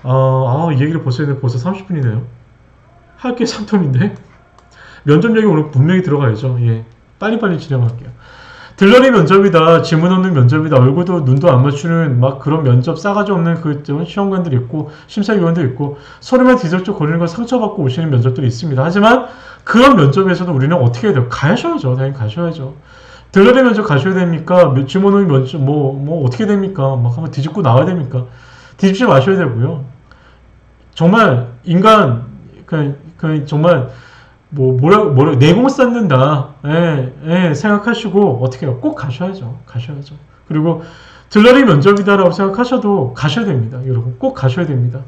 이 얘기를 벌써 했는데 벌써 30분이네요. 할 게 상텀인데? 면접 얘기 오늘 분명히 들어가야죠. 예. 빨리빨리 진행할게요. 들러리 면접이다, 지문 없는 면접이다, 얼굴도 눈도 안 맞추는 막 그런 면접 싸가지 없는 그 시험관들이 있고, 심사위원도 있고, 서류만 뒤적적 거리는 걸 상처받고 오시는 면접들이 있습니다. 하지만 그런 면접에서도 우리는 어떻게 해야 돼요? 가셔야죠. 당연히 가셔야죠. 들러리 면접 가셔야 됩니까? 지문 없는 면접, 어떻게 됩니까? 막 한번 뒤집고 나와야 됩니까? 뒤집지 마셔야 되고요. 정말 인간, 정말 내공 쌓는다. 생각하시고, 어떻게 해요? 꼭 가셔야죠. 가셔야죠. 그리고, 들러리 면접이다라고 생각하셔도 가셔야 됩니다. 여러분, 꼭 가셔야 됩니다.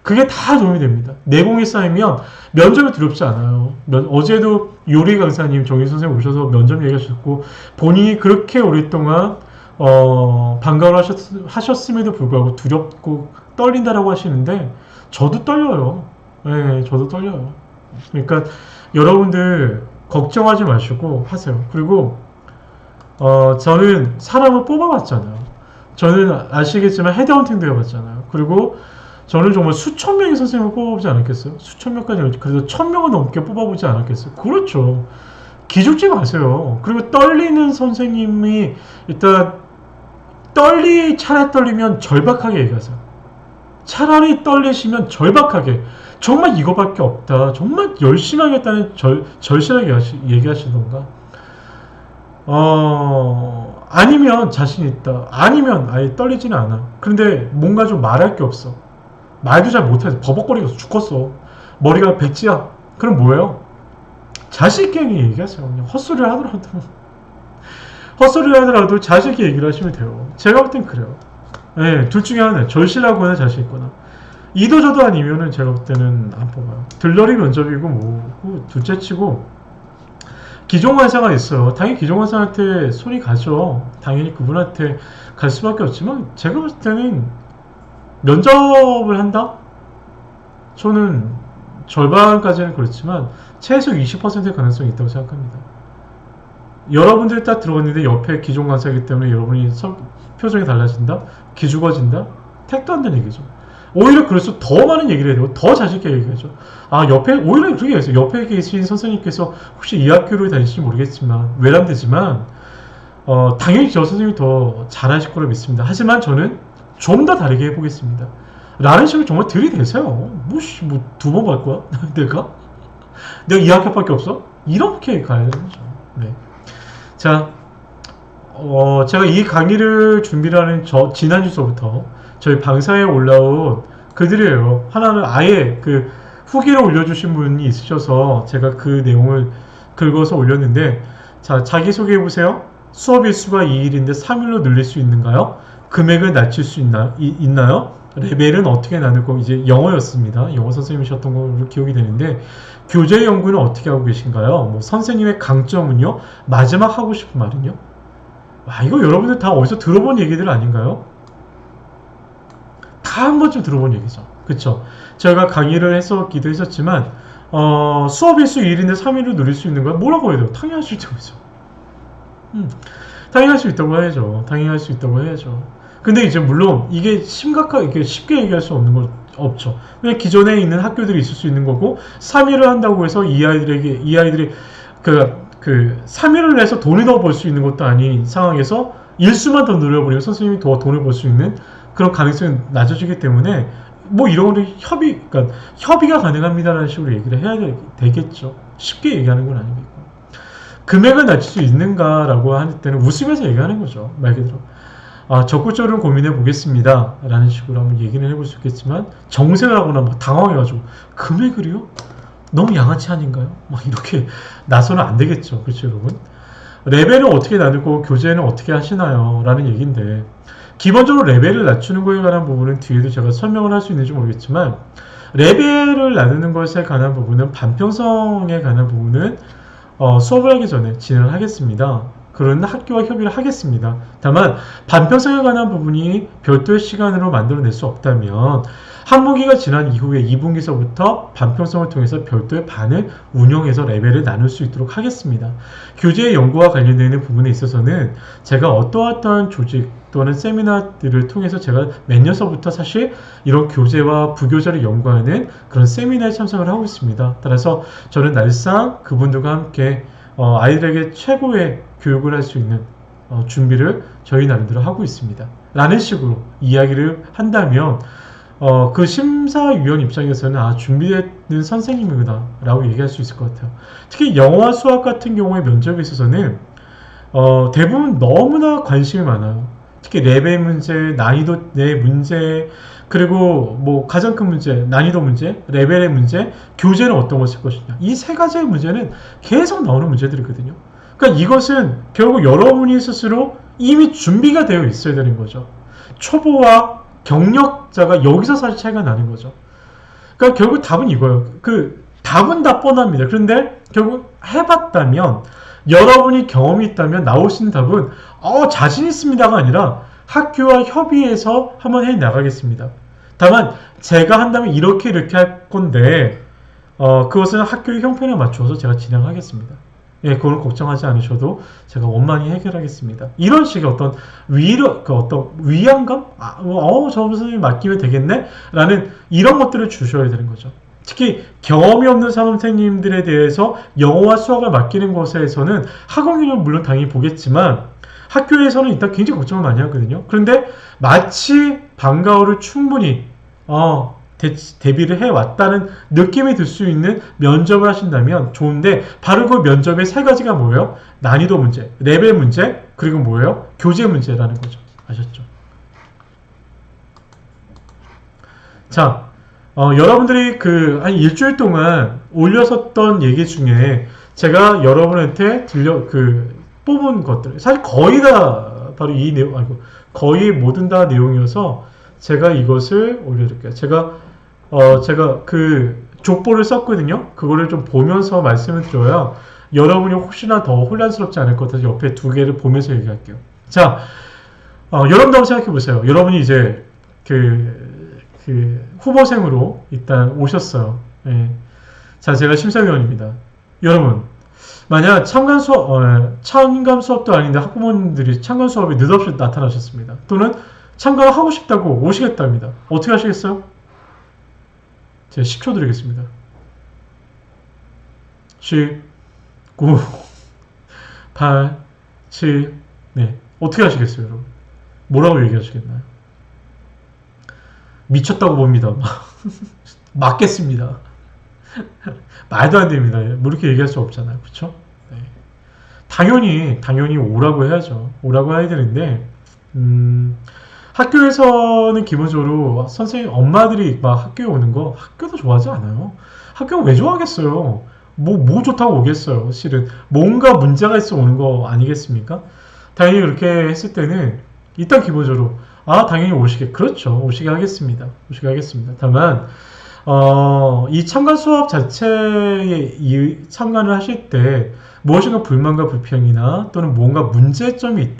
그게 다 도움이 됩니다. 내공이 쌓이면 면접이 두렵지 않아요. 어제도 요리 강사님, 정희 선생님 오셔서 면접 얘기하셨고, 본인이 그렇게 오랫동안, 방과를 하셨음에도 불구하고 두렵고 떨린다라고 하시는데, 저도 떨려요. 저도 떨려요. 그러니까, 여러분들 걱정하지 마시고 하세요. 그리고 저는 사람을 뽑아봤잖아요. 저는 아시겠지만 헤드헌팅도 해봤잖아요. 그리고 저는 정말 수천 명의 선생님을 뽑아보지 않았겠어요? 수천 명까지, 그래도 1000명은 넘게 뽑아보지 않았겠어요? 그렇죠. 기죽지 마세요. 그리고 떨리는 선생님이 일단 차라리 떨리면 절박하게 얘기하세요. 차라리 떨리시면 절박하게, 정말 이거밖에 없다, 정말 열심히 하겠다는 절실하게 얘기하시던가, 아니면 자신 있다, 아니면 아예 떨리지는 않아. 그런데 뭔가 좀 말할 게 없어. 말도 잘 못해. 버벅거리면서 죽겠어. 머리가 백지야. 그럼 뭐예요? 자신 있게 얘기하세요. 그냥 헛소리를 하더라도 자신 있게 얘기를 하시면 돼요. 제가 볼 땐 그래요. 네, 둘 중에 하나. 절실하거나 자신 있거나. 이도저도 아니면은 제가 볼 때는 안 뽑아요. 들러리 면접이고 둘째 치고 기종환사가 있어요. 당연히 기종환사한테 손이 가죠. 당연히 그분한테 갈 수밖에 없지만 제가 볼 때는 면접을 한다? 저는 절반까지는 그렇지만 최소 20%의 가능성이 있다고 생각합니다. 여러분들이 딱 들어갔는데 옆에 기종관사이기 때문에 여러분이 표정이 달라진다? 기죽어진다? 택도 안 되는 얘기죠. 오히려 그래서 더 많은 얘기를 해야 되고 더 자신있게 얘기하죠. 오히려 그렇게 얘기했어요. 옆에 계신 선생님께서 혹시 이 학교를 다니실지 모르겠지만 외람되지만 당연히 저 선생님이 더 잘하실 거라 믿습니다. 하지만 저는 좀 더 다르게 해보겠습니다. 라는 식으로 정말 들이대세요. 두 번 갈 거야? 내가 이 학교밖에 없어? 이렇게 가야 되는 거죠. 네. 자, 제가 이 강의를 준비를 하는 지난주서부터 저희 방사에 올라온 글들이에요. 하나는 아예 그 후기를 올려주신 분이 있으셔서 제가 그 내용을 긁어서 올렸는데, 자, 자기소개해보세요. 수업 일수가 2일인데 3일로 늘릴 수 있는가요? 금액을 낮출 수 있나요? 레벨은 어떻게 나누고, 이제 영어였습니다. 영어 선생님이셨던 걸로 기억이 되는데, 교재 연구는 어떻게 하고 계신가요? 선생님의 강점은요? 마지막 하고 싶은 말은요? 이거 여러분들 다 어디서 들어본 얘기들 아닌가요? 다 한 번쯤 들어본 얘기죠. 그쵸? 제가 강의를 했었기도 했었지만, 수업 일수 2일인데 3일을 누릴 수 있는 거야? 뭐라고 해야 돼요? 당연히 할 수 있다고 해야죠. 당연히 할 수 있다고 해야죠. 당연히 할 수 있다고 해야죠. 근데 이제 물론 이게 심각하게 쉽게 얘기할 수 없는 건 없죠. 왜냐면 기존에 있는 학교들이 있을 수 있는 거고, 3일을 한다고 해서 이 아이들이 3일을 내서 돈을 더 벌 수 있는 것도 아닌 상황에서 일수만 더 늘려버리면 선생님이 더 돈을 벌 수 있는 그런 가능성이 낮아지기 때문에 이런 거를 협의가 가능합니다라는 식으로 얘기를 해야 되겠죠. 쉽게 얘기하는 건 아니겠고. 금액을 낮출 수 있는가라고 할 때는 웃으면서 얘기하는 거죠. 말 그대로. 적극적으로 고민해 보겠습니다 라는 식으로 한번 얘기를 해볼 수 있겠지만, 정색을 하거나 당황해가지고 금액을요? 너무 양아치 아닌가요? 이렇게 나서는 안 되겠죠. 그렇죠, 여러분? 레벨은 어떻게 나눌 거고 교재는 어떻게 하시나요? 라는 얘기인데, 기본적으로 레벨을 낮추는 거에 관한 부분은 뒤에도 제가 설명을 할 수 있는지 모르겠지만, 레벨을 나누는 것에 관한 부분은, 반평성에 관한 부분은 수업을 하기 전에 진행을 하겠습니다. 그런 학교와 협의를 하겠습니다. 다만 반평성에 관한 부분이 별도의 시간으로 만들어낼 수 없다면 학무기가 지난 이후에 2분기서부터 반평성을 통해서 별도의 반을 운영해서 레벨을 나눌 수 있도록 하겠습니다. 교재의 연구와 관련되는 부분에 있어서는 제가 어떠한 조직 또는 세미나들을 통해서 제가 몇 년서부터 사실 이런 교재와 부교재를 연구하는 그런 세미나에 참석을 하고 있습니다. 따라서 저는 날상 그분들과 함께 아이들에게 최고의 교육을 할 수 있는 준비를 저희 나름대로 하고 있습니다. 라는 식으로 이야기를 한다면 그 심사위원 입장에서는 준비되는 선생님이구나 라고 얘기할 수 있을 것 같아요. 특히 영어와 수학 같은 경우에 면접에 있어서는 대부분 너무나 관심이 많아요. 특히 레벨 문제, 난이도 내 문제, 그리고 뭐 가장 큰 문제, 난이도 문제, 레벨의 문제, 교재는 어떤 걸 쓸 것이냐. 이 세 가지의 문제는 계속 나오는 문제들이거든요. 그러니까 이것은 결국 여러분이 스스로 이미 준비가 되어 있어야 되는 거죠. 초보와 경력자가 여기서 사실 차이가 나는 거죠. 그러니까 결국 답은 이거예요. 답은 다 뻔합니다. 그런데 결국 해봤다면, 여러분이 경험이 있다면 나올 수 있는 답은 자신 있습니다가 아니라 학교와 협의해서 한번 해 나가겠습니다. 다만 제가 한다면 이렇게 할 건데 그것은 학교의 형편에 맞춰서 제가 진행하겠습니다. 예, 그걸 걱정하지 않으셔도 제가 원만히 해결하겠습니다. 이런 식의 어떤 어떤 위안감? 저 선생님이 맡기면 되겠네? 라는 이런 것들을 주셔야 되는 거죠. 특히 경험이 없는 선생님들에 대해서 영어와 수학을 맡기는 것에서는 학원 경력을 물론 당연히 보겠지만 학교에서는 일단 굉장히 걱정을 많이 하거든요. 그런데 마치 방과후를 충분히 대비를 해왔다는 느낌이 들 수 있는 면접을 하신다면 좋은데, 바로 그 면접의 세 가지가 뭐예요? 난이도 문제, 레벨 문제, 그리고 뭐예요? 교재 문제라는 거죠. 아셨죠? 자, 여러분들이 한 일주일 동안 올렸었던 얘기 중에 제가 여러분한테 뽑은 것들, 사실 거의 다 바로 이 내용, 거의 모든 다 내용이어서 제가 이것을 올려드릴게요. 제가 족보를 썼거든요. 그거를 좀 보면서 말씀을 드려야 여러분이 혹시나 더 혼란스럽지 않을 것 같아서 옆에 두 개를 보면서 얘기할게요. 자, 여러분도 한번 생각해 보세요. 여러분이 이제 후보생으로 일단 오셨어요. 예. 자, 제가 심사위원입니다. 여러분, 만약 참관 수업도 아닌데 학부모님들이 참관 수업에 느닷없이 나타나셨습니다. 또는 참가를 하고 싶다고 오시겠답니다. 어떻게 하시겠어요? 제가 10초 드리겠습니다. 10, 9, 8, 7, 네. 어떻게 하시겠어요, 여러분? 뭐라고 얘기하시겠나요? 미쳤다고 봅니다. 맞겠습니다. 말도 안 됩니다. 뭐 이렇게 얘기할 수 없잖아요. 그쵸? 네. 당연히 오라고 해야죠. 오라고 해야 되는데, 학교에서는 기본적으로 선생님, 엄마들이 막 학교에 오는 거 학교도 좋아하지 않아요. 학교가 왜 좋아하겠어요? 뭐 좋다고 오겠어요. 실은 뭔가 문제가 있어 오는 거 아니겠습니까? 당연히 그렇게 했을 때는 일단 기본적으로 당연히 그렇죠. 오시게 하겠습니다. 다만 이 참관 수업 자체에 참관을 하실 때 무엇인가 불만과 불평이나 또는 뭔가 문제점이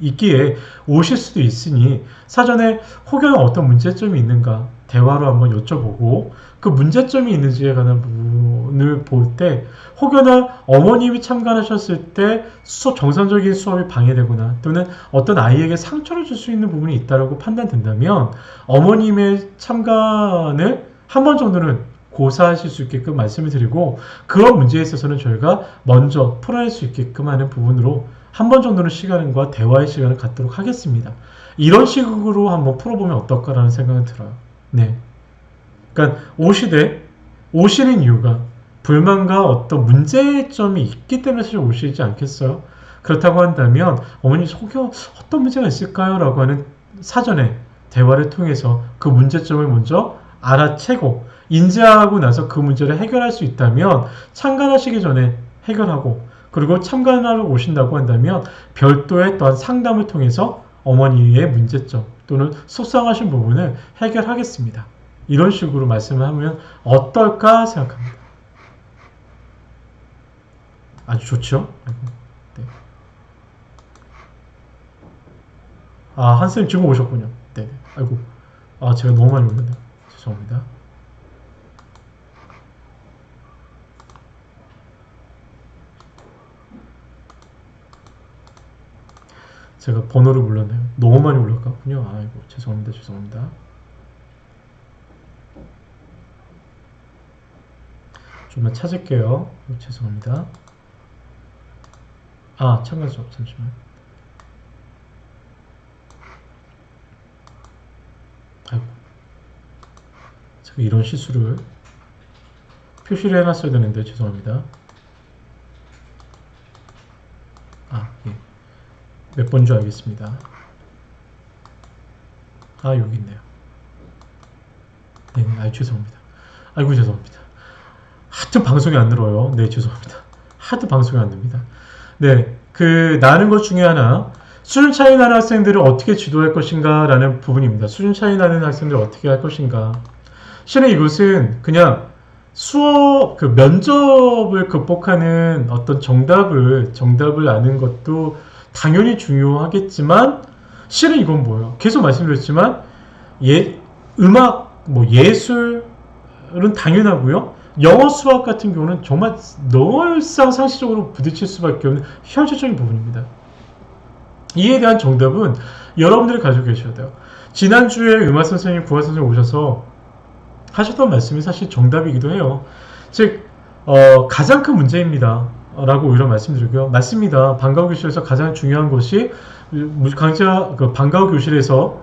있기에 오실 수도 있으니 사전에 혹여나 어떤 문제점이 있는가 대화로 한번 여쭤보고, 그 문제점이 있는지에 관한 부분을 볼 때 혹여나 어머님이 참관하셨을 때 정상적인 수업이 방해되거나 또는 어떤 아이에게 상처를 줄 수 있는 부분이 있다고 판단된다면 어머님의 참관을 한 번 정도는 고사하실 수 있게끔 말씀을 드리고, 그런 문제에 있어서는 저희가 먼저 풀어낼 수 있게끔 하는 부분으로 한 번 정도는 시간과 대화의 시간을 갖도록 하겠습니다. 이런 식으로 한번 풀어보면 어떨까라는 생각은 들어요. 네. 그러니까 오시는 이유가 불만과 어떤 문제점이 있기 때문에 사실 오시지 않겠어요? 그렇다고 한다면 어머니 속여 어떤 문제가 있을까요? 라고 하는 사전에 대화를 통해서 그 문제점을 먼저 알아채고 인지하고 나서 그 문제를 해결할 수 있다면 참관하시기 전에 해결하고, 그리고 참관하러 오신다고 한다면 별도의 또한 상담을 통해서 어머니의 문제점 또는 속상하신 부분을 해결하겠습니다. 이런 식으로 말씀을 하면 어떨까 생각합니다. 아주 좋죠? 네. 아, 한쌤 지금 오셨군요. 네. 아이고. 아, 제가 너무 많이 올렸네요. 죄송합니다. 제가 번호를 몰랐네요. 너무 많이 올렸군요. 아이고, 죄송합니다. 죄송합니다. 좀만 찾을게요. 죄송합니다. 아, 참가자 잠시만. 아이고, 제가 이런 실수를 표시를 해놨어야 되는데 죄송합니다. 아, 예. 몇 번 줄 알겠습니다. 아, 여기 있네요. 네, 아, 죄송합니다. 아이고, 죄송합니다. 하도 방송이 안 늘어요. 네, 죄송합니다. 하도 방송이 안 됩니다. 네, 나는 것 중에 하나, 수준 차이 나는 학생들을 어떻게 지도할 것인가 라는 부분입니다. 수준 차이 나는 학생들을 어떻게 할 것인가. 실은 이것은 그냥 수업, 면접을 극복하는 어떤 정답을 아는 것도 당연히 중요하겠지만, 실은 이건 뭐예요? 계속 말씀드렸지만, 음악, 예술은 당연하고요. 영어, 수학 같은 경우는 정말 늘상 상시적으로 부딪힐 수밖에 없는 현실적인 부분입니다. 이에 대한 정답은 여러분들이 가지고 계셔야 돼요. 지난주에 음악 선생님, 국어 선생님 오셔서 하셨던 말씀이 사실 정답이기도 해요. 즉, 가장 큰 문제입니다. 라고 오히려 말씀드리고요. 맞습니다. 방과후 교실에서 가장 중요한 것이 방과후 교실에서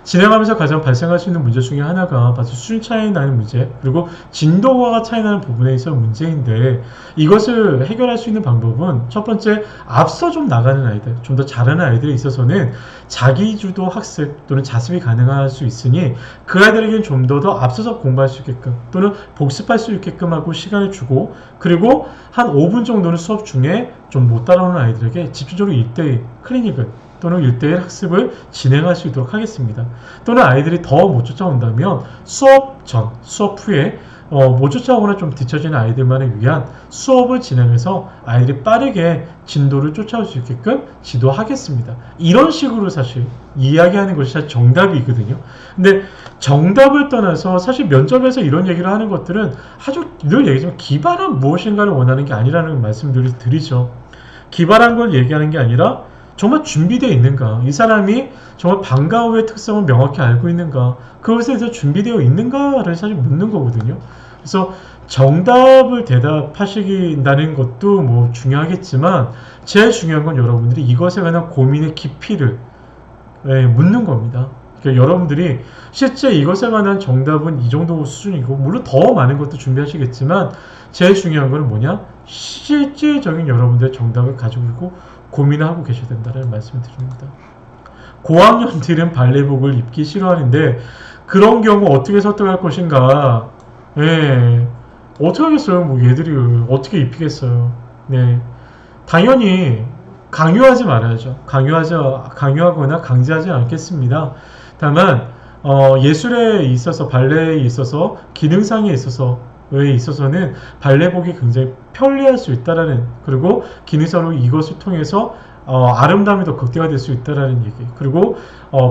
진행하면서 가장 발생할 수 있는 문제 중에 하나가 바로 수준 차이 나는 문제, 그리고 진도가 차이 나는 부분에 있어 문제인데, 이것을 해결할 수 있는 방법은 첫 번째, 앞서 좀 나가는 아이들, 좀 더 잘하는 아이들에 있어서는 자기주도 학습 또는 자습이 가능할 수 있으니 그 아이들에게는 좀 더 앞서서 공부할 수 있게끔 또는 복습할 수 있게끔 하고 시간을 주고, 그리고 한 5분 정도는 수업 중에 좀 못 따라오는 아이들에게 집중적으로 1대1 클리닉을 또는 1대1 학습을 진행할 수 있도록 하겠습니다. 또는 아이들이 더 못 쫓아온다면 수업 전, 수업 후에 못 쫓아오거나 좀 뒤처지는 아이들만을 위한 수업을 진행해서 아이들이 빠르게 진도를 쫓아올 수 있게끔 지도하겠습니다. 이런 식으로 사실 이야기하는 것이 사실 정답이거든요. 근데 정답을 떠나서 사실 면접에서 이런 얘기를 하는 것들은 아주 늘 얘기하지만 기발한 무엇인가를 원하는 게 아니라는 말씀들을 드리죠. 기발한 걸 얘기하는 게 아니라 정말 준비되어 있는가? 이 사람이 정말 방과후의 특성을 명확히 알고 있는가? 그것에 대해서 준비되어 있는가를 사실 묻는 거거든요. 그래서 정답을 대답하시긴다는 것도 중요하겠지만, 제일 중요한 건 여러분들이 이것에 관한 고민의 깊이를 묻는 겁니다. 그러니까 여러분들이 실제 이것에 관한 정답은 이 정도 수준이고, 물론 더 많은 것도 준비하시겠지만, 제일 중요한 건 뭐냐? 실질적인 여러분들의 정답을 가지고 있고 고민을 하고 계셔야 된다는 말씀을 드립니다. 고학년들은 발레복을 입기 싫어하는데 그런 경우 어떻게 설득할 것인가? 어떻게 하겠어요? 얘들이 어떻게 입히겠어요? 당연히 강요하지 말아야죠. 강요하거나 강제하지 않겠습니다. 다만 예술에 있어서, 발레에 있어서, 기능상에 있어서는 발레복이 굉장히 편리할 수 있다라는, 그리고 기능상으로 이것을 통해서 아름다움이 더 극대화될 수 있다라는 얘기, 그리고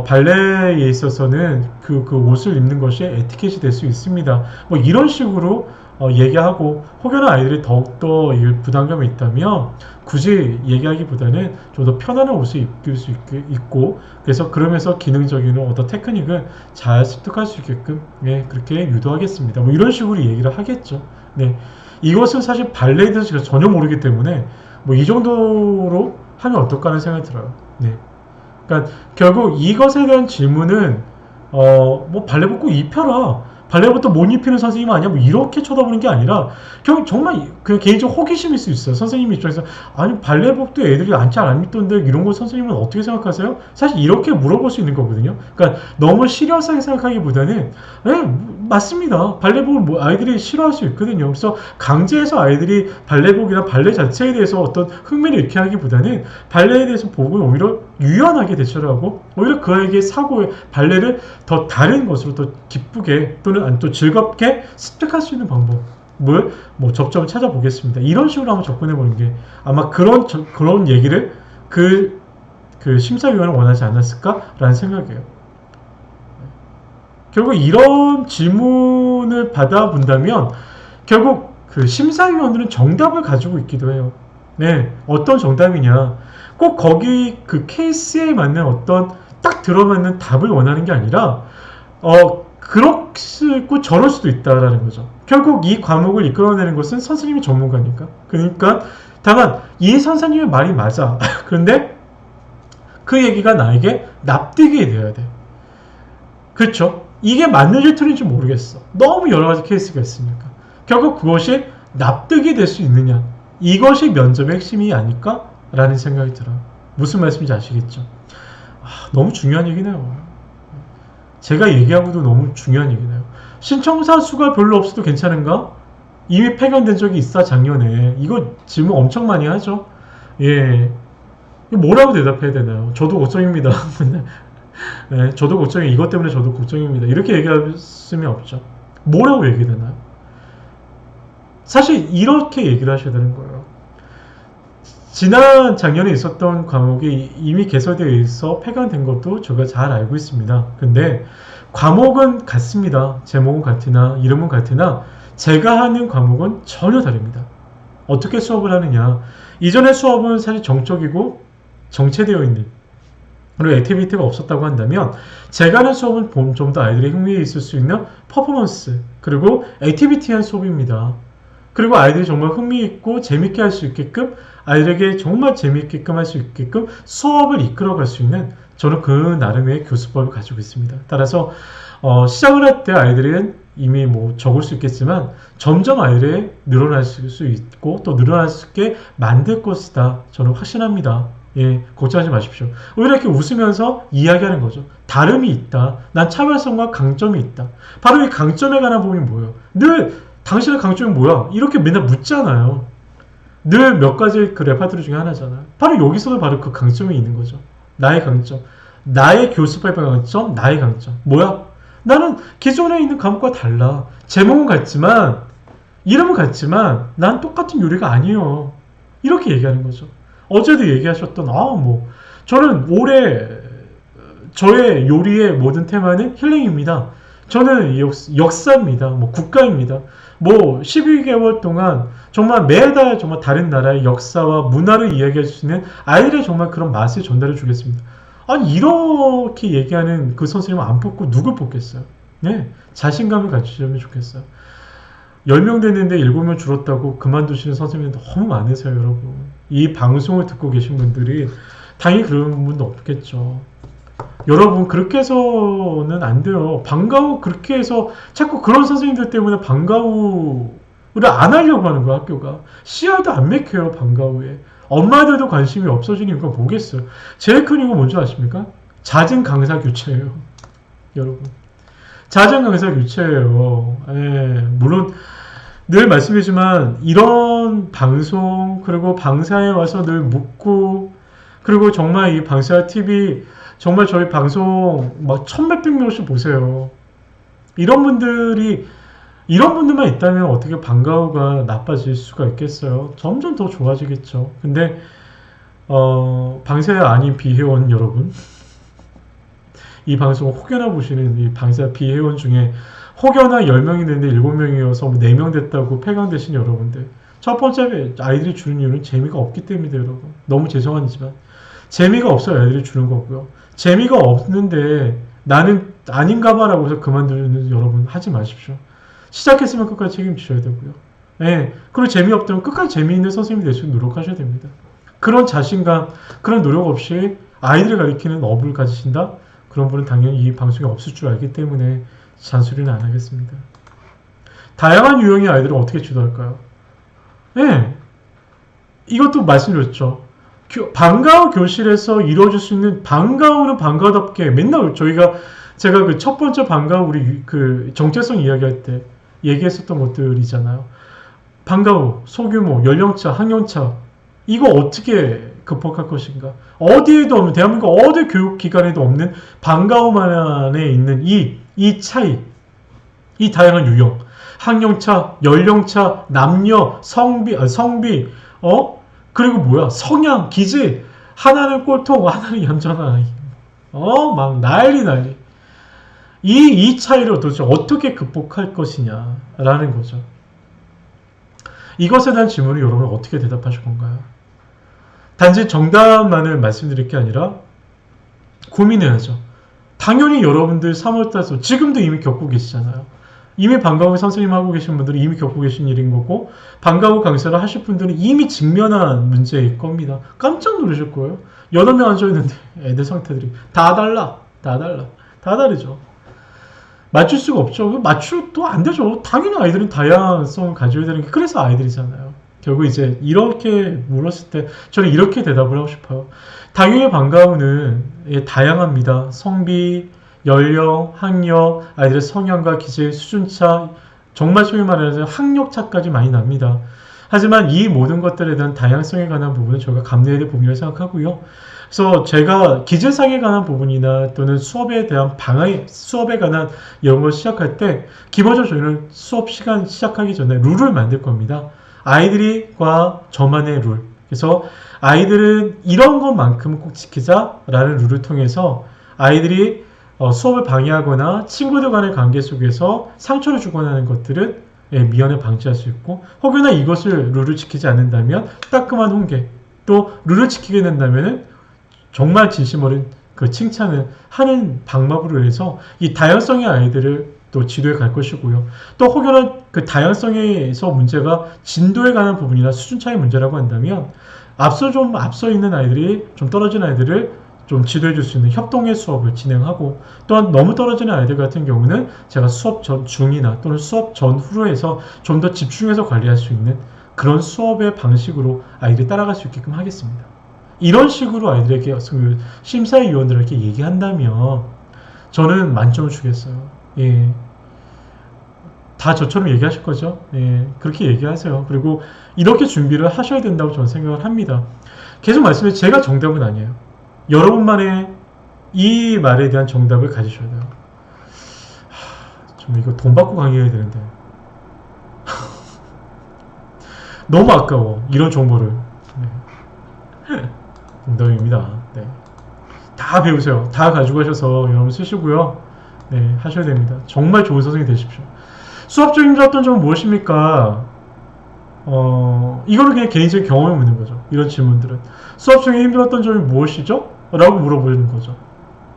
발레에 있어서는 그 옷을 입는 것이 에티켓이 될 수 있습니다. 이런 식으로 얘기하고, 혹여나 아이들이 더욱더 부담감이 있다면 굳이 얘기하기보다는 좀 더 편안한 옷을 입을 수 있고, 그래서 그러면서 기능적인 어떤 테크닉을 잘 습득할 수 있게끔 그렇게 유도하겠습니다. 이런 식으로 얘기를 하겠죠. 이것은 사실 발레에 대해서 제가 전혀 모르기 때문에 이 정도로 하면 어떨까 하는 생각이 들어요. 그러니까 결국 이것에 대한 질문은 발레복 꼭 입혀라, 발레복도 못 입히는 선생님 아니야? 이렇게 쳐다보는 게 아니라 정말 그냥 개인적 호기심일 수 있어요. 선생님 입장에서 아니 발레복도 애들이 잘 안 입던데 이런 거 선생님은 어떻게 생각하세요? 사실 이렇게 물어볼 수 있는 거거든요. 그러니까 너무 시리어스하게 생각하기보다는 맞습니다. 발레복을 아이들이 싫어할 수 있거든요. 그래서 강제해서 아이들이 발레복이나 발레 자체에 대해서 어떤 흥미를 잃게 하기보다는 발레에 대해서 보고 오히려 유연하게 대처를 하고, 오히려 그 아이의 사고에 발레를 더 다른 것으로 더 기쁘게 또는 또 즐겁게 습득할 수 있는 방법을 접점을 찾아보겠습니다. 이런 식으로 한번 접근해 보는 게 아마 그런 얘기를 그 그 심사위원을 원하지 않았을까라는 생각이에요. 결국 이런 질문을 받아본다면 결국 그 심사위원들은 정답을 가지고 있기도 해요. 네, 어떤 정답이냐. 꼭 거기 그 케이스에 맞는 어떤 딱 들어맞는 답을 원하는 게 아니라 그럴 수 있고 저럴 수도 있다라는 거죠. 결국 이 과목을 이끌어내는 것은 선생님이 전문가니까. 그러니까 다만 이 선생님의 말이 맞아. 그런데 그 얘기가 나에게 납득이 돼야 돼. 그렇죠? 이게 맞는지 틀린지 모르겠어. 너무 여러 가지 케이스가 있으니까. 결국 그것이 납득이 될 수 있느냐. 이것이 면접의 핵심이 아닐까? 라는 생각이 들어요. 무슨 말씀인지 아시겠죠? 너무 중요한 얘기네요. 제가 얘기하고도 너무 중요한 얘기네요. 신청사 수가 별로 없어도 괜찮은가? 이미 폐견된 적이 있어 작년에. 이거 질문 엄청 많이 하죠. 예, 뭐라고 대답해야 되나요? 저도 걱정입니다. 네, 저도 걱정해. 이것 때문에 저도 걱정입니다. 이렇게 얘기할 수는 없죠. 뭐라고 얘기되나요? 사실 이렇게 얘기를 하셔야 되는 거예요. 지난 작년에 있었던 과목이 이미 개설되어 있어 폐간된 것도 제가 잘 알고 있습니다. 근데 과목은 같습니다. 제목은 같으나 이름은 같으나 제가 하는 과목은 전혀 다릅니다. 어떻게 수업을 하느냐. 이전의 수업은 사실 정적이고 정체되어 있는 그리고 액티비티가 없었다고 한다면 제가 하는 수업은 좀 더 아이들의 흥미에 있을 수 있는 퍼포먼스 그리고 액티비티한 수업입니다. 그리고 아이들이 정말 흥미있고 재밌게 할 수 있게끔 아이들에게 정말 재밌게끔 할 수 있게끔 수업을 이끌어갈 수 있는 저는 그 나름의 교수법을 가지고 있습니다. 따라서 시작을 할 때 아이들은 이미 뭐 적을 수 있겠지만 점점 아이들이 늘어날 수 있고 또 늘어날 수 있게 만들 것이다. 저는 확신합니다. 예, 걱정하지 마십시오. 오히려 이렇게 웃으면서 이야기하는 거죠. 다름이 있다. 난 차별성과 강점이 있다. 바로 이 강점에 관한 부분이 뭐예요? 늘 당신의 강점이 뭐야? 이렇게 맨날 묻잖아요. 늘 몇 가지 그 레파토리 중에 하나잖아요. 바로 여기서도 바로 그 강점이 있는 거죠. 나의 강점. 나의 교수법의 강점, 나의 강점. 뭐야? 나는 기존에 있는 과목과 달라. 제목은 같지만, 이름은 같지만, 난 똑같은 요리가 아니에요. 이렇게 얘기하는 거죠. 어제도 얘기하셨던, 저는 올해 저의 요리의 모든 테마는 힐링입니다. 저는 역사입니다. 국가입니다. 12개월 동안 정말 매달 정말 다른 나라의 역사와 문화를 이야기할 수 있는 아이들의 정말 그런 맛을 전달해 주겠습니다. 아니, 이렇게 얘기하는 그 선생님은 안 뽑고 누굴 뽑겠어요? 네, 자신감을 가지시면 좋겠어요. 10명 됐는데 7명 줄었다고 그만두시는 선생님들 너무 많으세요, 여러분. 이 방송을 듣고 계신 분들이 당연히 그런 분도 없겠죠. 여러분, 그렇게 해서는 안 돼요. 방과후 그렇게 해서 자꾸 그런 선생님들 때문에 방과후를 안 하려고 하는 거야, 학교가. 씨알도 안 맥혀요, 방과후에. 엄마들도 관심이 없어지는 이유가 뭐겠어요? 제일 큰 이유가 뭔지 아십니까? 잦은 강사 교체예요. 여러분. 잦은 강사 교체예요. 예, 물론 늘 말씀드리지만 이런 방송 그리고 방사에 와서 늘 묻고 그리고 정말 이 방사 TV 정말 저희 방송 막 1000몇백 명씩 보세요. 이런 분들만 있다면 어떻게 방과후가 나빠질 수가 있겠어요? 점점 더 좋아지겠죠. 근데 방사 아닌 비회원 여러분, 이 방송을 혹여나 보시는 이 방사 비회원 중에 혹여나 10명이 됐는데 7명이어서 4명 됐다고 폐강되신 여러분들, 첫 번째 아이들이 주는 이유는 재미가 없기 때문입니다. 여러분, 너무 죄송하지만 재미가 없어요. 아이들이 주는 거고요. 재미가 없는데 나는 아닌가 봐라고 해서 그만두는 여러분 하지 마십시오. 시작했으면 끝까지 책임지셔야 되고요. 예, 그리고 재미없다면 끝까지 재미있는 선생님이 될 수 있도록 노력하셔야 됩니다. 그런 자신감, 그런 노력 없이 아이들을 가리키는 업을 가지신다? 그런 분은 당연히 이 방송에 없을 줄 알기 때문에 잔소리는 안 하겠습니다. 다양한 유형의 아이들은 어떻게 지도할까요? 예, 이것도 말씀드렸죠. 방과후 교실에서 이루어질 수 있는 방과후는 방과후답게 맨날 제가 그 첫 번째 방과후 우리 그 정체성 이야기할 때 얘기했었던 것들이잖아요. 방과후, 소규모, 연령차, 학년차 이거 어떻게 극복할 것인가? 어디에도 없는 대한민국 어디 교육기관에도 없는 방과후만에 있는 이 차이, 이 다양한 유형, 학년차, 연령차, 남녀, 성비, 그리고 성향, 기질, 하나는 꼴통, 하나는 얌전한 아이. 막 난리. 이 차이를 도대체 어떻게 극복할 것이냐라는 거죠. 이것에 대한 질문을 여러분은 어떻게 대답하실 건가요? 단지 정답만을 말씀드릴 게 아니라 고민해야죠. 당연히 여러분들 3월달서 지금도 이미 겪고 계시잖아요. 이미 방과후 선생님 하고 계신 분들은 이미 겪고 계신 일인 거고, 방과후 강사를 하실 분들은 이미 직면한 문제일 겁니다. 깜짝 놀라실 거예요. 8명 앉아있는데 애들 상태들이 다 다르죠. 맞출 수가 없죠. 맞출도 안 되죠. 당연히 아이들은 다양성을 가져야 되는 게 그래서 아이들이잖아요. 결국 이제 이렇게 물었을 때 저는 이렇게 대답을 하고 싶어요. 당연히 방과후는 다양합니다. 성비, 연령, 학력, 아이들의 성향과 기질, 수준차, 정말 소위 말해서 학력차까지 많이 납니다. 하지만 이 모든 것들에 대한 다양성에 관한 부분은 저희가 감내해야 될 부분이라고 생각하고요. 그래서 제가 기질상에 관한 부분이나 또는 수업에 대한 수업에 관한 이런 걸 시작할 때 기본적으로 저희는 수업 시간 시작하기 전에 룰을 만들 겁니다. 아이들과 저만의 룰. 그래서 아이들은 이런 것만큼은 꼭 지키자라는 룰을 통해서 아이들이 수업을 방해하거나 친구들 간의 관계 속에서 상처를 주거나 하는 것들은 미연에 방지할 수 있고, 혹여나 이것을 룰을 지키지 않는다면 따끔한 훈계, 또 룰을 지키게 된다면 정말 진심 어린 그 칭찬을 하는 방법으로 해서 이 다양성의 아이들을 또 지도해 갈 것이고요. 또 혹여나 그 다양성에서 문제가 진도에 관한 부분이나 수준 차이 문제라고 한다면 앞서 있는 아이들이 좀 떨어진 아이들을 좀 지도해 줄 수 있는 협동의 수업을 진행하고, 또한 너무 떨어지는 아이들 같은 경우는 제가 수업 전 중이나 또는 수업 전후로 해서 좀 더 집중해서 관리할 수 있는 그런 수업의 방식으로 아이들이 따라갈 수 있게끔 하겠습니다. 이런 식으로 아이들에게 심사위원들에게 얘기한다면 저는 만점을 주겠어요. 예. 다 저처럼 얘기하실 거죠? 예. 그렇게 얘기하세요. 그리고 이렇게 준비를 하셔야 된다고 저는 생각을 합니다. 계속 말씀해, 제가 정답은 아니에요. 여러분만의 이 말에 대한 정답을 가지셔야 돼요. 정말 이거 돈 받고 강의해야 되는데 너무 아까워, 이런 정보를. 네. 농담입니다. 네. 다 배우세요. 다 가지고 가셔서 여러분 쓰시고요. 네, 하셔야 됩니다. 정말 좋은 선생님이 되십시오. 수업 중 힘들었던 점은 무엇입니까? 이거는 그냥 개인적인 경험에 묻는 거죠. 이런 질문들은. 수업 중에 힘들었던 점이 무엇이죠? 라고 물어보는 거죠.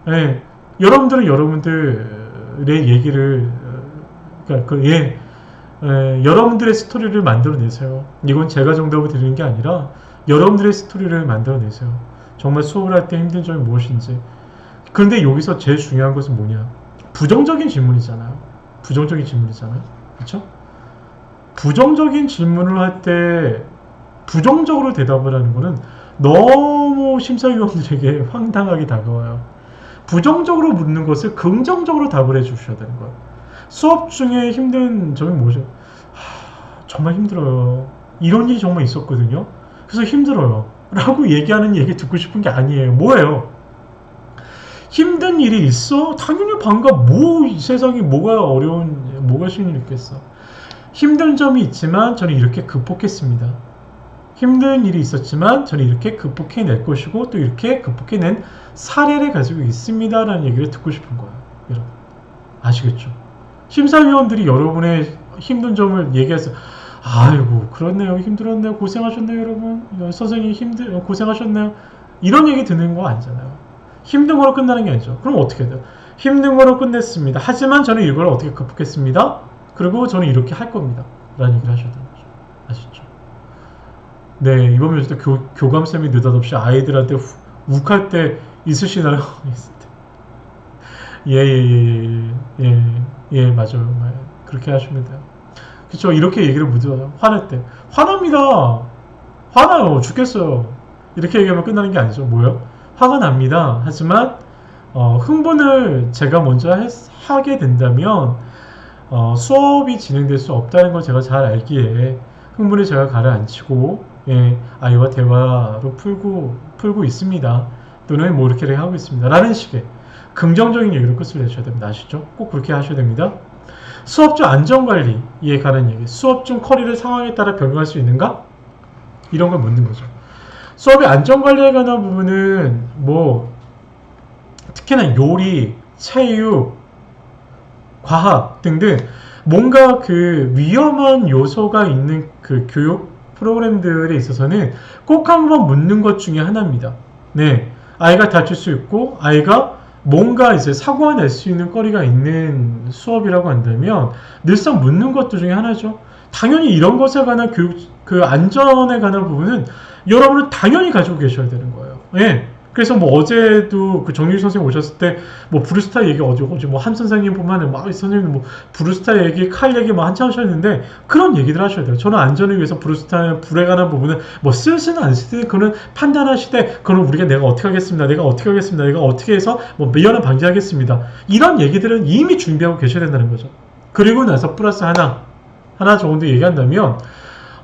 네. 여러분들은 여러분들의 얘기를, 여러분들의 스토리를 만들어내세요. 이건 제가 정답을 드리는 게 아니라 여러분들의 스토리를 만들어내세요. 정말 수업을 할 때 힘든 점이 무엇인지. 그런데 여기서 제일 중요한 것은 뭐냐? 부정적인 질문이잖아요. 그렇죠? 부정적인 질문을 할 때 부정적으로 대답을 하는 거는 너무 심사위원들에게 황당하게 다가와요. 부정적으로 묻는 것을 긍정적으로 답을 해주셔야 되는 거예요. 수업 중에 힘든 점이 뭐죠? 정말 힘들어요. 이런 일이 정말 있었거든요. 그래서 힘들어요. 라고 얘기하는 얘기 듣고 싶은 게 아니에요. 뭐예요? 힘든 일이 있어? 당연히 반가. 이 세상에 뭐가 쉬운 일이 있겠어. 힘든 점이 있지만 저는 이렇게 극복했습니다. 힘든 일이 있었지만 저는 이렇게 극복해낼 것이고 또 이렇게 극복해낸 사례를 가지고 있습니다 라는 얘기를 듣고 싶은 거예요. 여러분 아시겠죠? 심사위원들이 여러분의 힘든 점을 얘기해서 아이고 그렇네요, 힘들었네요, 고생하셨네요 여러분, 선생님 고생하셨네요, 이런 얘기 듣는 거 아니잖아요. 힘든 거로 끝나는 게 아니죠. 그럼 어떻게 돼요? 힘든 거로 끝냈습니다. 하지만 저는 이걸 어떻게 극복했습니다. 그리고 저는 이렇게 할 겁니다 라는 얘기를 하셔야 되는 거죠. 아시죠? 네, 이번 면접 때 교감쌤이 느닷없이 아이들한테 욱할 때 있으시나요? 예, 맞아요. 그렇게 하시면 돼요. 그쵸? 이렇게 얘기를 묻어요. 화낼 때. 화납니다. 화나요. 죽겠어요. 이렇게 얘기하면 끝나는 게 아니죠. 뭐요? 화가 납니다. 하지만, 흥분을 제가 먼저 하게 된다면, 수업이 진행될 수 없다는 걸 제가 잘 알기에, 흥분을 제가 가라앉히고, 아이와 대화로 풀고 있습니다. 또는 뭐 이렇게 하고 있습니다. 라는 식의 긍정적인 얘기로 끝을 내셔야 됩니다. 아시죠? 꼭 그렇게 하셔야 됩니다. 수업 중 안전관리에 관한 얘기. 수업 중 커리를 상황에 따라 변경할 수 있는가? 이런 걸 묻는 거죠. 수업의 안전관리에 관한 부분은 뭐 특히나 요리, 체육, 과학 등등 뭔가 그 위험한 요소가 있는 그 교육 프로그램들에 있어서는 꼭 한번 묻는 것 중에 하나입니다. 네, 아이가 다칠 수 있고 아이가 뭔가 이제 사고가 날 수 있는 거리가 있는 수업이라고 한다면 늘상 묻는 것도 중에 하나죠. 당연히 이런 것에 관한 교육, 그 안전에 관한 부분은 여러분은 당연히 가지고 계셔야 되는 거예요. 예. 그래서 뭐 어제도 그 정유희 선생님 오셨을 때 뭐 브루스타 얘기 어제 뭐 한 선생님 보면은 막 선생님 뭐 브루스타 얘기, 칼 얘기 막 한참 하셨는데 그런 얘기들 하셔야 돼요. 저는 안전을 위해서 브루스타 불에 관한 부분은 뭐 쓸수는 안 쓰되 그거는 판단하시되 그럼 우리가 내가 어떻게 하겠습니다. 내가 어떻게 하겠습니다. 내가 어떻게 해서 뭐 미연을 방지하겠습니다. 이런 얘기들은 이미 준비하고 계셔야 된다는 거죠. 그리고 나서 플러스 하나 정도 얘기한다면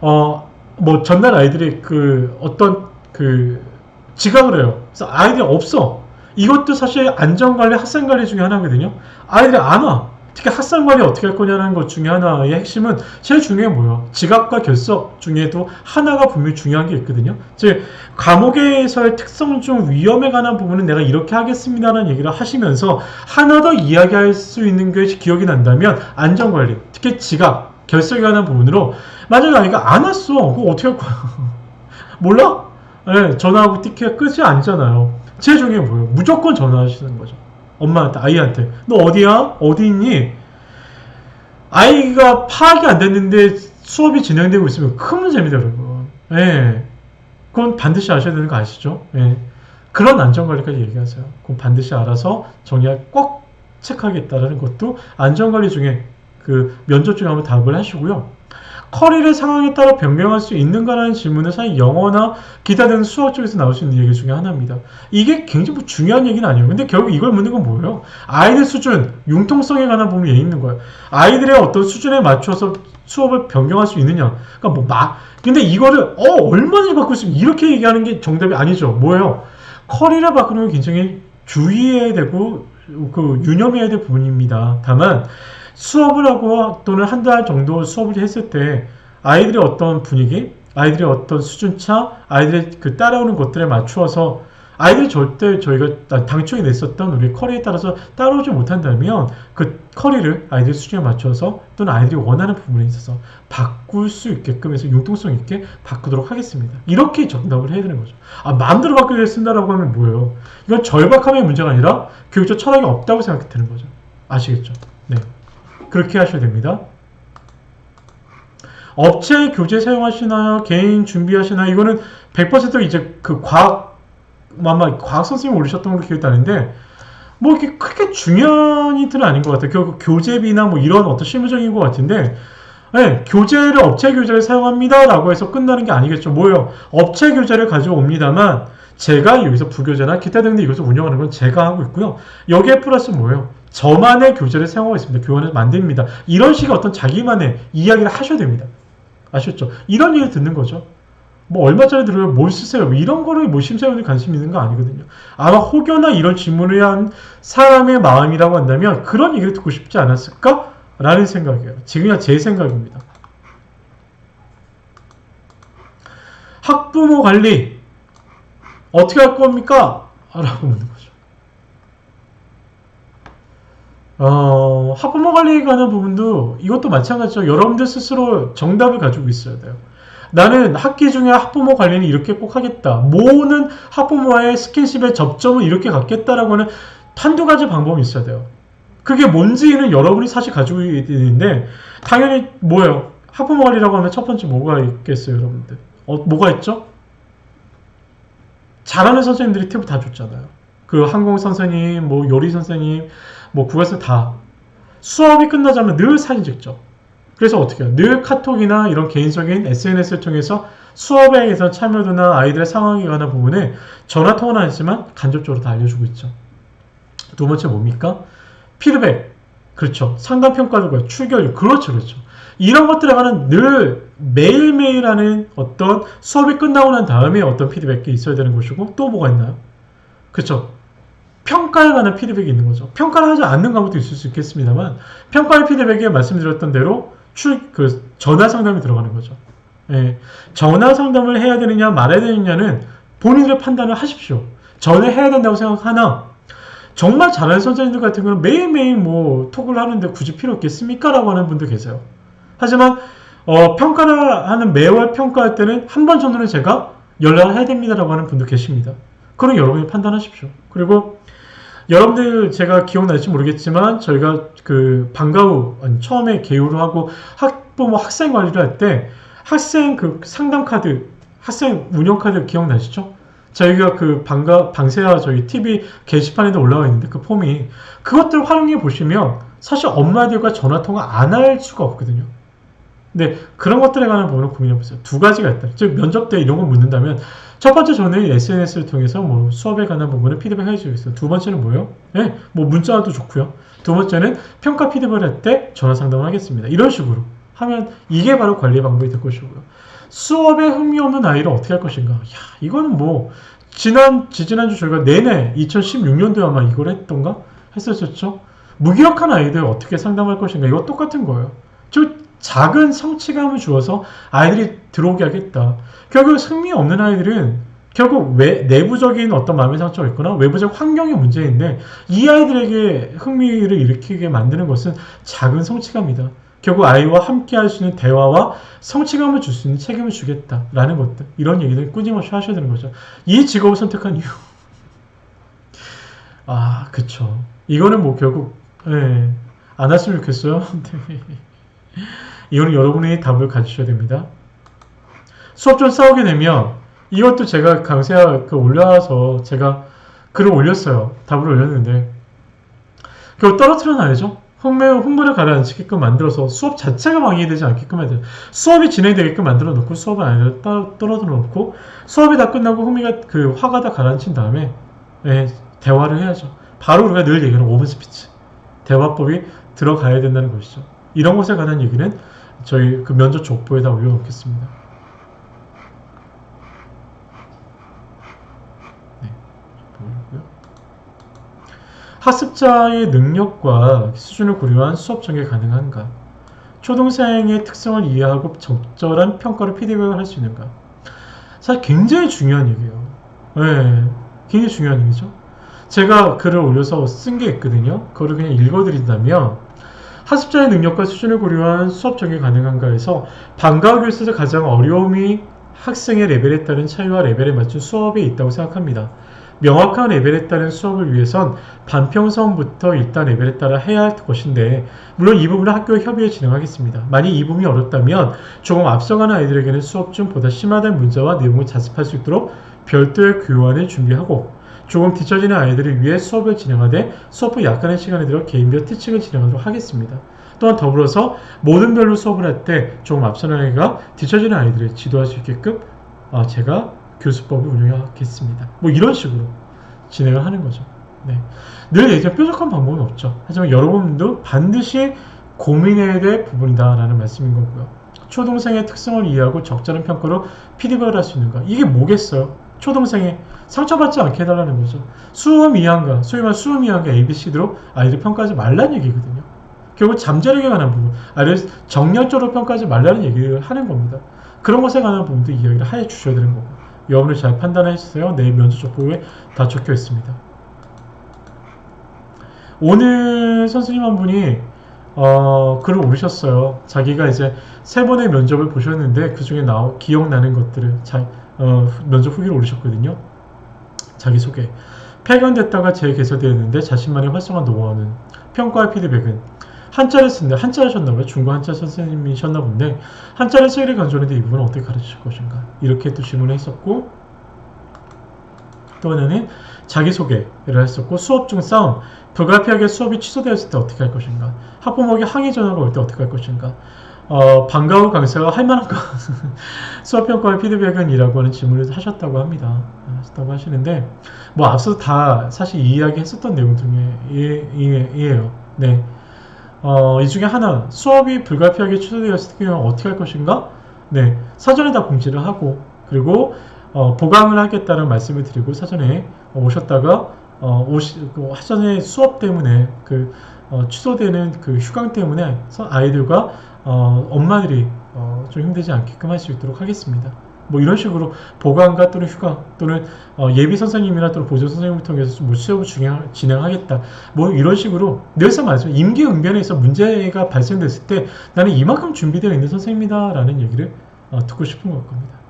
뭐 전날 아이들이 그 어떤 그 지각을 해요. 그래서 아이들이 없어. 이것도 사실 안전관리, 학생관리 중에 하나거든요. 아이들이 안 와. 특히 학생관리 어떻게 할 거냐는 것 중에 하나의 핵심은 제일 중요한 게 뭐예요? 지각과 결석 중에도 하나가 분명히 중요한 게 있거든요. 즉 과목에서의 특성 중 위험에 관한 부분은 내가 이렇게 하겠습니다라는 얘기를 하시면서 하나 더 이야기할 수 있는 게 기억이 난다면 안전관리, 특히 지각, 결석에 관한 부분으로 만약에 아이가 안 왔어. 그거 어떻게 할 거야? 몰라? 네, 전화하고 티켓 끄지 않잖아요. 제일 중요한 게 뭐예요? 무조건 전화하시는 거죠. 엄마한테, 아이한테. 너 어디야? 어디 있니? 아이가 파악이 안 됐는데 수업이 진행되고 있으면 큰 문제입니다, 여러분. 예. 그건 반드시 아셔야 되는 거 아시죠? 예. 그런 안전관리까지 얘기하세요. 그건 반드시 알아서 정리할 꼭 체크하겠다라는 것도 안전관리 중에 그 면접 중에 한번 답을 하시고요. 커리를 상황에 따라 변경할 수 있는가라는 질문은 사실 영어나 기타 등 수학 쪽에서 나올 수 있는 얘기 중에 하나입니다. 이게 굉장히 뭐 중요한 얘기는 아니에요. 근데 결국 이걸 묻는 건 뭐예요? 아이들 수준, 융통성에 관한 부분이 있는 거예요. 아이들의 어떤 수준에 맞춰서 수업을 변경할 수 있느냐. 그러니까 근데 이거를 얼마나 바꿀 수 있냐. 이렇게 얘기하는 게 정답이 아니죠. 뭐예요? 커리를 바꾸는 건 굉장히 주의해야 되고 그 유념해야 될 부분입니다. 다만 수업을 하고 또는 한 달 정도 수업을 했을 때 아이들의 어떤 분위기, 아이들의 어떤 수준차, 아이들의 그 따라오는 것들에 맞추어서 아이들이 절대 저희가 당초에 냈었던 우리 커리에 따라서 따라오지 못한다면 그 커리를 아이들 수준에 맞춰서 또는 아이들이 원하는 부분에 있어서 바꿀 수 있게끔 해서 융통성 있게 바꾸도록 하겠습니다. 이렇게 정답을 해야 되는 거죠. 마음대로 바꾸겠습니다라고 하면 뭐예요? 이건 절박함의 문제가 아니라 교육적 철학이 없다고 생각되는 거죠. 아시겠죠? 네. 그렇게 하셔야 됩니다. 업체 교재 사용하시나요? 개인 준비하시나요? 이거는 100% 이제 그 아마 과학 선생님 올리셨던 걸로 기억이 나는데 뭐 이렇게 크게 중요한 힌트는 아닌 것 같아요. 결국 교재비나 뭐 이런 어떤 실무적인 것 같은데 네, 업체 교재를 사용합니다 라고 해서 끝나는 게 아니겠죠. 뭐예요? 업체 교재를 가져옵니다만 제가 여기서 부교재나 기타 등등 이것을 운영하는 건 제가 하고 있고요. 여기에 플러스 뭐예요? 저만의 교재를 사용하고 있습니다. 교환을 만듭니다. 이런 식의 어떤 자기만의 이야기를 하셔야 됩니다. 아셨죠? 이런 얘기를 듣는 거죠. 뭐 얼마짜리 들어요? 뭘 쓰세요? 뭐 이런 거를 뭐 심사위원이 관심 있는 거 아니거든요. 아마 혹여나 이런 질문을 한 사람의 마음이라고 한다면 그런 얘기를 듣고 싶지 않았을까? 라는 생각이에요. 지금 제 생각입니다. 학부모 관리 어떻게 할 겁니까? 라고 묻는 거죠. 학부모 관리에 관한 부분도 이것도 마찬가지죠. 여러분들 스스로 정답을 가지고 있어야 돼요. 나는 학기 중에 학부모 관리는 이렇게 꼭 하겠다. 모든 학부모와의 스킨십의 접점을 이렇게 갖겠다라고 하는 한두 가지 방법이 있어야 돼요. 그게 뭔지는 여러분이 사실 가지고 있는데 당연히 뭐예요? 학부모 관리라고 하면 첫 번째 뭐가 있겠어요, 여러분들? 뭐가 있죠? 잘하는 선생님들이 팁을 다 줬잖아요. 그 항공 선생님, 뭐 요리 선생님, 뭐 국어에서 다 수업이 끝나자면 늘 사진 찍죠. 그래서 어떻게 해요? 늘 카톡이나 이런 개인적인 SNS를 통해서 수업에 대해서 참여도나 아이들의 상황에 관한 부분에 전화 통화는 아니지만 간접적으로 다 알려주고 있죠. 두 번째 뭡니까? 피드백. 그렇죠. 상담평가도 그렇고 출결. 그렇죠. 이런 것들에 관한 늘 매일매일 하는 어떤 수업이 끝나고 난 다음에 어떤 피드백이 있어야 되는 것이고 또 뭐가 있나요? 그렇죠. 평가에 관한 피드백이 있는 거죠. 평가를 하지 않는 과목도 있을 수 있겠습니다만 평가의 피드백에 말씀드렸던 대로 전화 상담이 들어가는 거죠. 예, 전화 상담을 해야 되느냐 말아야 되느냐는 본인들의 판단을 하십시오. 저는 해야 된다고 생각하나 정말 잘하는 선생님들 같은 경우는 매일매일 뭐 톡을 하는데 굳이 필요 없겠습니까? 라고 하는 분도 계세요. 하지만 평가를 하는 매월 평가할 때는 한 번 정도는 제가 연락을 해야 됩니다라고 하는 분도 계십니다. 그럼 여러분이 판단하십시오. 그리고 여러분들 제가 기억날지 모르겠지만 저희가 그 방과 후 처음에 개요를 하고 학부모 학생 관리를 할 때 학생 그 상담 카드, 학생 운영 카드 기억나시죠? 저희가 그 방세아 저희 TV 게시판에도 올라와 있는데 그 폼이 그것들 활용해 보시면 사실 엄마들과 전화 통화 안 할 수가 없거든요. 근데 그런 것들에 관한 부분을 고민해보세요. 두 가지가 있다. 즉 면접 때 이런 걸 묻는다면 첫 번째 저는 SNS를 통해서 뭐 수업에 관한 부분을 피드백 해주고 있어요. 두 번째는 뭐예요? 네, 뭐 문자도 좋고요. 두 번째는 평가 피드백을 할 때 전화 상담을 하겠습니다. 이런 식으로 하면 이게 바로 관리 방법이 될 것이고요. 수업에 흥미없는 아이를 어떻게 할 것인가? 야, 이거는 뭐 지지난주 저희가 내내 2016년도에 아마 이걸 했던가? 했었죠. 무기력한 아이들 어떻게 상담할 것인가? 이거 똑같은 거예요. 즉 작은 성취감을 주어서 아이들이 들어오게 하겠다. 결국 흥미 없는 아이들은 결국 내부적인 어떤 마음의 상처가 있거나 외부적 환경의 문제인데 이 아이들에게 흥미를 일으키게 만드는 것은 작은 성취감이다. 결국 아이와 함께 할 수 있는 대화와 성취감을 줄 수 있는 책임을 주겠다라는 것들, 이런 얘기를 끊임없이 하셔야 되는 거죠. 이 직업을 선택한 이유. 아, 그쵸. 이거는 뭐 결국 안 했으면 좋겠어요. 이거는 여러분이 답을 가지셔야 됩니다. 수업 좀 싸우게 되면 이것도 제가 강세아 올려서 제가 글을 올렸어요. 답을 올렸는데 결국 떨어뜨려 놔야죠. 흥분을 가라앉히게끔 만들어서 수업 자체가 방해되지 않게끔 해야 돼요. 수업이 진행되게끔 만들어 놓고 수업을 안에 떨어뜨려 놓고 수업이 다 끝나고 화가 다 가라앉힌 다음에 대화를 해야죠. 바로 우리가 늘 얘기하는 오픈 스피치, 대화법이 들어가야 된다는 것이죠. 이런 것에 관한 얘기는 저희 그 면접 족보에다 올려놓겠습니다. 학습자의 능력과 수준을 고려한 수업 전개 가능한가? 초등생의 특성을 이해하고 적절한 평가로 피드백을 할 수 있는가? 사실 굉장히 중요한 얘기예요. 굉장히 중요한 얘기죠. 제가 글을 올려서 쓴 게 있거든요. 그거를 그냥 읽어드린다면 학습자의 능력과 수준을 고려한 수업 전개 가능한가에서 방과후 교실에서 가장 어려움이 학생의 레벨에 따른 차이와 레벨에 맞춘 수업에 있다고 생각합니다. 명확한 레벨에 따른 수업을 위해선 반평선부터 일단 레벨에 따라 해야 할 것인데 물론 이 부분은 학교 협의에 진행하겠습니다. 만약 이 부분이 어렵다면 조금 앞서가는 아이들에게는 수업 중 보다 심화된 문제와 내용을 자습할 수 있도록 별도의 교환을 준비하고 조금 뒤처지는 아이들을 위해 수업을 진행하되 수업 후 약간의 시간에 들어 개인별 티칭을 진행하도록 하겠습니다. 또한 더불어서 모든 별로 수업을 할 때 조금 앞서는 아이가 뒤처지는 아이들을 지도할 수 있게끔 제가 교수법을 운영하겠습니다. 뭐 이런 식으로 진행을 하는 거죠. 늘 예전 뾰족한 방법은 없죠. 하지만 여러분도 반드시 고민해야 될 부분이다라는 말씀인 거고요. 초등생의 특성을 이해하고 적절한 평가로 피드백을 할 수 있는가? 이게 뭐겠어요? 초등생의 상처받지 않게 해달라는 거죠. 수험 이해한가? 소위 말해 수험 이해한가 ABCD로 아이를 평가하지 말라는 얘기거든요. 결국 잠재력에 관한 부분, 아이를 정량적으로 평가하지 말라는 얘기를 하는 겁니다. 그런 것에 관한 부분도 이야기를 해 주셔야 되는 거고 여러분을 잘 판단해 주세요. 내일 면접 족보에 다 적혀 있습니다. 오늘 선생님 한 분이 글을 올리셨어요. 자기가 이제 3번의 면접을 보셨는데 그 중에 기억나는 것들을 면접 후기를 올리셨거든요. 자기소개. 폐견됐다가 재개설되었는데 자신만의 활성화 노하우는 평가와 피드백은 한자를 쓴다. 한자 하셨나봐요. 중고 한자 선생님이셨나 본데 한자를 쓰기를 강조하는데 이 부분은 어떻게 가르칠 것인가? 이렇게 또 질문을 했었고 또 하나는 자기소개를 했었고 수업 중 싸움. 불가피하게 수업이 취소되었을 때 어떻게 할 것인가? 학부모에게 항의 전화가 올 때 어떻게 할 것인가? 방과 후 강사가 할 만한가? 수업평가와 피드백은 이라고 하는 질문을 하셨다고 합니다. 하셨다고 하시는데 뭐 앞서 다 사실 이야기 했었던 내용 중에이에요. 네. 이 중에 하나, 수업이 불가피하게 취소되었을 때 어떻게 할 것인가? 네. 사전에 다 공지를 하고 그리고 보강을 하겠다는 말씀을 드리고 사전에 오셨다가 사전에 수업 때문에 취소되는 그 휴강 때문에 아이들과 엄마들이 좀 힘들지 않게끔 할 수 있도록 하겠습니다. 뭐 이런 식으로 보강과 또는 휴강 또는 예비 선생님이나 또는 보조 선생님을 통해서 뭐 수업을 진행하겠다. 뭐 이런 식으로 늘상 말씀 임기응변에서 문제가 발생됐을 때 나는 이만큼 준비되어 있는 선생님이다라는 얘기를 듣고 싶은 것 겁니다.